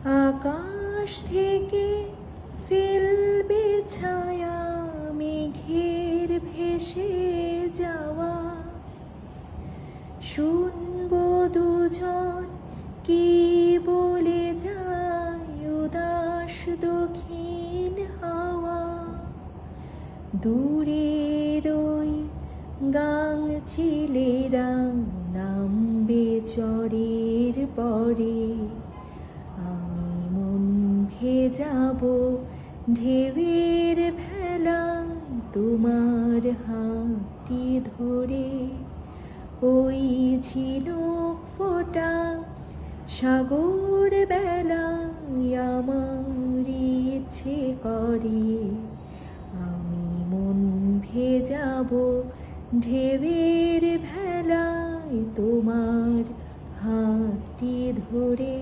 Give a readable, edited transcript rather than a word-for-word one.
আকাশ থেকে ফেলবে ছায়া মেঘের ভেসে যাওয়া, শুনবো দুজন কি বলে যায় উদাস দক্ষিণ হাওয়া। দূরের ওই গাংচিলেরা নামবে চরের পরে, আমি মন ভেজাবো ঢেউয়ের ভেলায় তোমার হাতটি ধরে। ওই ঝিনুক ফোটা সাগর বেলায় আমার ইচ্ছে করে, আমি মন ভেজাবো ঢেউয়ের ভেলায় তোমার হাতটি ধরে।